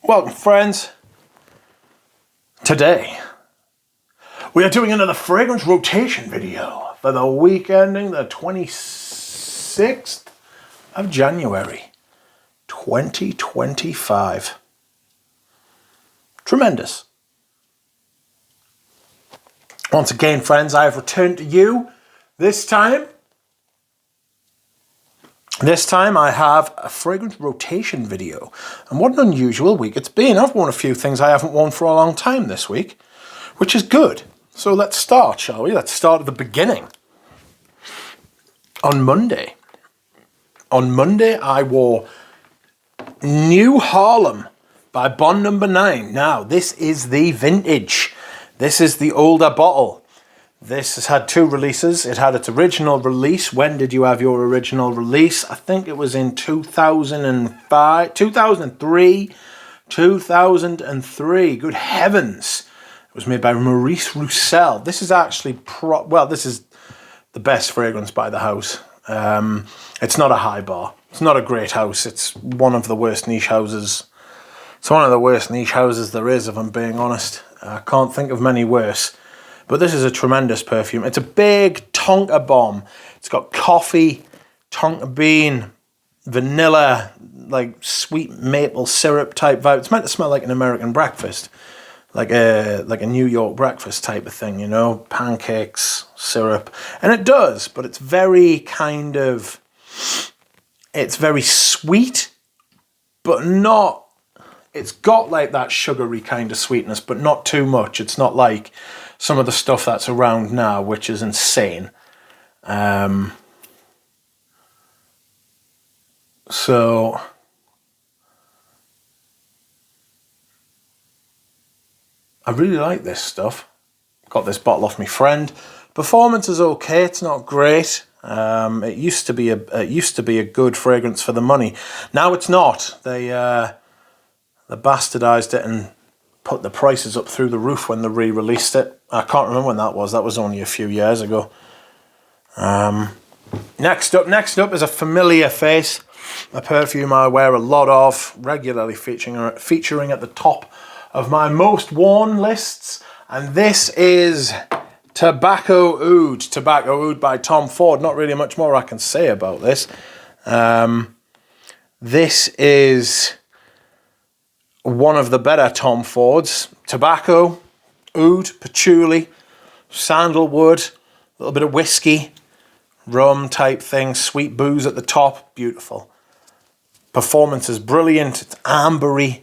Welcome, friends. Today, we are doing another fragrance rotation video for the week ending the 26th of January, 2025. Tremendous. Once again, friends, I have returned to you. This time I have a fragrance rotation video. And what an unusual week it's been. I've worn a few things I haven't worn for a long time this week, which is good. So let's start, shall we? Let's start at the beginning. On Monday, I wore New Harlem by Bond Number 9. Now, this is the vintage. This is the older bottle. This has had two releases. It had its original release. When did you have your original release? I think it was in 2005, 2003. Good heavens. It was made by Maurice Roussel. This is actually, this is the best fragrance by the house. It's not a high bar. It's not a great house. It's one of the worst niche houses. It's one of the worst niche houses there is, if I'm being honest. I can't think of many worse. But this is a tremendous perfume. It's a big Tonka bomb. It's got coffee, tonka bean, vanilla, like sweet maple syrup type vibe. It's meant to smell like an American breakfast, like a New York breakfast type of thing, you know, pancakes, syrup. And it does, but it's very it's very sweet, but not, it's got like that sugary kind of sweetness, but not too much. It's not like some of the stuff that's around now, which is insane. So I really like this stuff. Got this bottle off my friend. Performance is okay. It's not great. It used to be a good fragrance for the money. Now it's not. They bastardized it and put the prices up through the roof when they re-released it. I can't remember when that was. That was only a few years ago. Next up is a familiar face, a perfume I wear a lot of, regularly featuring at the top of my most worn lists, and this is Tobacco Oud. Tobacco Oud by Tom Ford. Not really much more I can say about this. This is one of the better Tom Fords. Tobacco, oud, patchouli, sandalwood, a little bit of whiskey, rum type thing, sweet booze at the top. Beautiful. Performance is brilliant. It's ambery.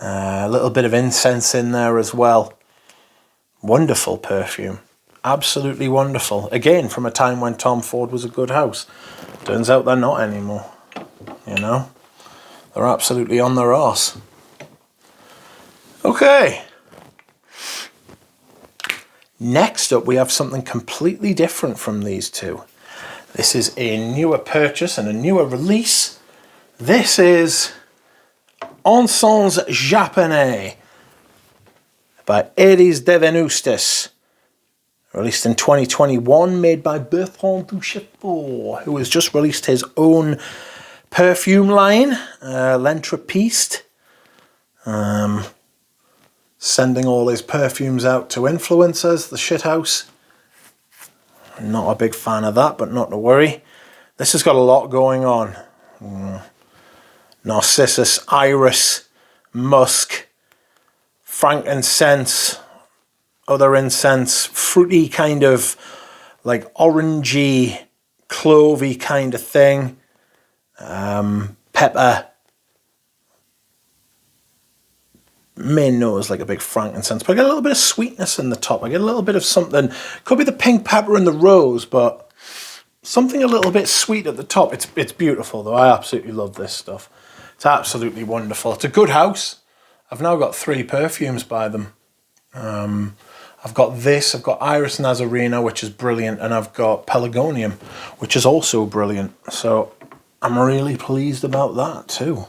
A little bit of incense in there as well. Wonderful perfume. Absolutely wonderful. Again, from a time when Tom Ford was a good house. Turns out they're not anymore. You know? They're absolutely on their arse. Okay. Next up, we have something completely different from these two. This is a newer purchase and a newer release. This is Encens Japonais by Aries de Venustis. Released in 2021, made by Bertrand Duchefort, who has just released his own perfume line, L'Entrepiste. Sending all his perfumes out to influencers, the shithouse. Not a big fan of that, but not to worry. This has got a lot going on. Narcissus, iris, musk, frankincense, other incense, fruity kind of like orangey, clovey kind of thing. Pepper. Main note is like a big frankincense, but I get a little bit of sweetness in the top. I get a little bit of something, could be the pink pepper and the rose, but something a little bit sweet at the top. It's beautiful though. I absolutely love this stuff. It's absolutely wonderful. It's a good house. I've now got 3 perfumes by them. I've got this, I've got Iris Nazarena, which is brilliant, and I've got Pelargonium, which is also brilliant. So I'm really pleased about that too.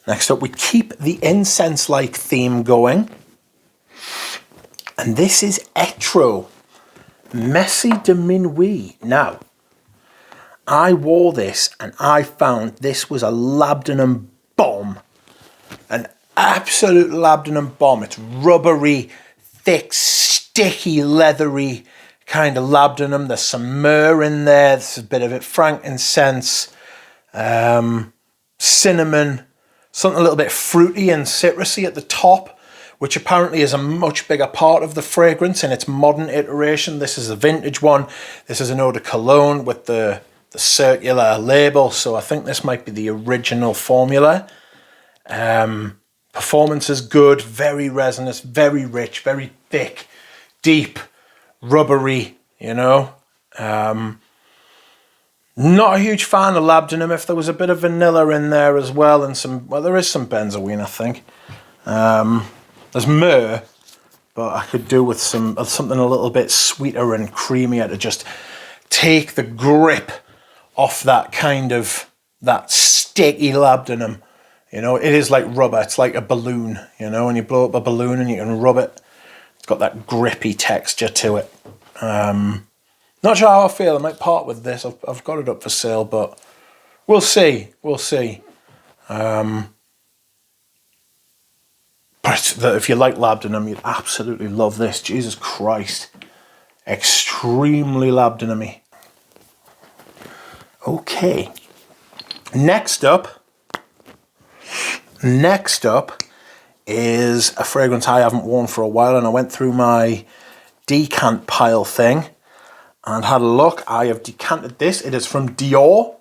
Next up, we keep the incense-like theme going. And this is Etro, Messe de Minuit. Now, I wore this and I found this was a labdanum bomb. An absolute labdanum bomb. It's rubbery, thick, sticky, leathery kind of labdanum. There's some myrrh in there. There's a bit of it, frankincense, cinnamon, something a little bit fruity and citrusy at the top, which apparently is a much bigger part of the fragrance in its modern iteration. This is a vintage one. This is an eau de cologne with the circular label, so I think this might be the original formula. Performance is good, very resinous, very rich, very thick, deep, rubbery, you know. Not a huge fan of labdanum. If there was a bit of vanilla in there as well, and some, well, there is some benzoin, I think. There's myrrh, but I could do with something a little bit sweeter and creamier to just take the grip off that kind of, that sticky labdanum. You know, it is like rubber. It's like a balloon, you know, when you blow up a balloon and you can rub it. It's got that grippy texture to it. Not sure how I feel. I might part with this. I've got it up for sale, but we'll see. We'll see. But if you like labdanum, you'd absolutely love this. Jesus Christ. Extremely labdanum-y. Okay. Next up is a fragrance I haven't worn for a while, and I went through my decant pile thing and had a look. I have decanted this. It is from Dior,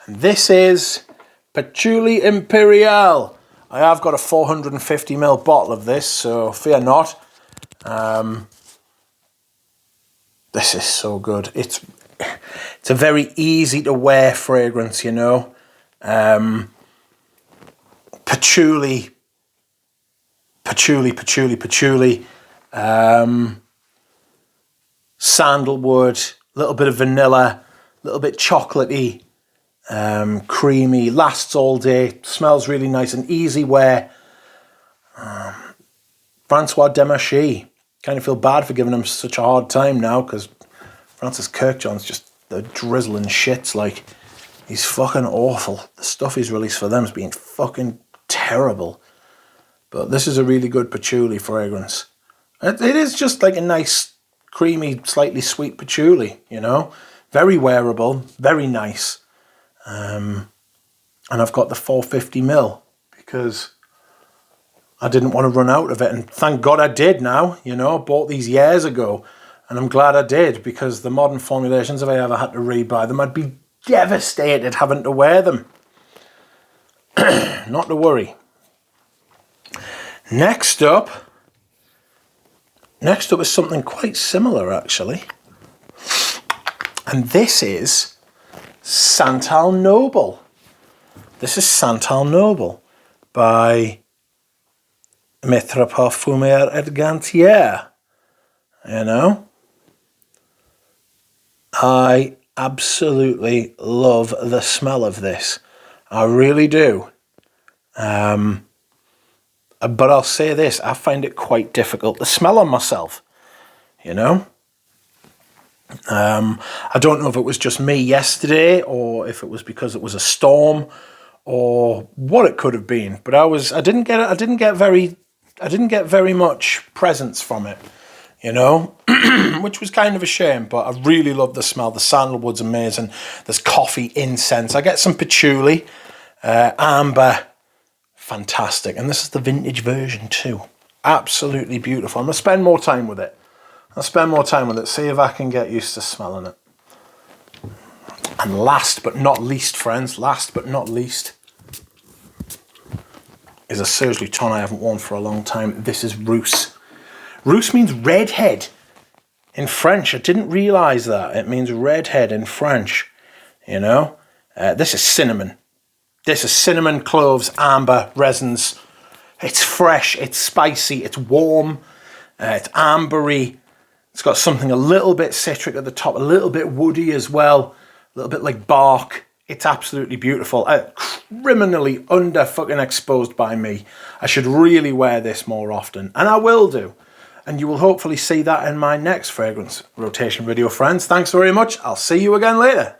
and this is Patchouli Imperial. I have got a 450ml bottle of this, so fear not. This is so good. It's a very easy to wear fragrance, you know. Patchouli. Sandalwood, a little bit of vanilla, a little bit chocolatey, creamy, lasts all day, smells really nice and easy wear. Francois Demarchie. Kind of feel bad for giving him such a hard time now, because Francis Kirkjohn's just the drizzling shits. Like, he's fucking awful. The stuff he's released for them has been fucking terrible. But this is a really good patchouli fragrance. It is just like a nice, creamy, slightly sweet patchouli, you know. Very wearable, very nice. And I've got the 450ml because I didn't want to run out of it. And thank God I did now, you know. I bought these years ago. And I'm glad I did, because the modern formulations, if I ever had to rebuy them, I'd be devastated having to wear them. Not to worry. Next up is something quite similar, actually. And this is Santal Noble. This is Santal Noble by Maitre Parfumeur et Gantier. You know? I absolutely love the smell of this. I really do. But I'll say this, I find it quite difficult to smell on myself, you know? I don't know if it was just me yesterday, or if it was because it was a storm, or what it could have been. But I didn't get very much presence from it, you know, which was kind of a shame. But I really love the smell. The sandalwood's amazing. There's coffee, incense. I get some patchouli, amber. Fantastic. And this is the vintage version too. Absolutely beautiful. I'm going to spend more time with it. See if I can get used to smelling it. And last but not least, friends, is a Serge Lutens I haven't worn for a long time. This is Rousse. Rousse means redhead in French. I didn't realise that. It means redhead in French, you know. This is cinnamon. This is cinnamon, cloves, amber, resins. It's fresh, it's spicy, it's warm, it's ambery. It's got something a little bit citric at the top, a little bit woody as well, a little bit like bark. It's absolutely beautiful. Criminally under fucking exposed by me. I should really wear this more often, and I will do. And you will hopefully see that in my next fragrance rotation video, friends. Thanks very much. I'll see you again later.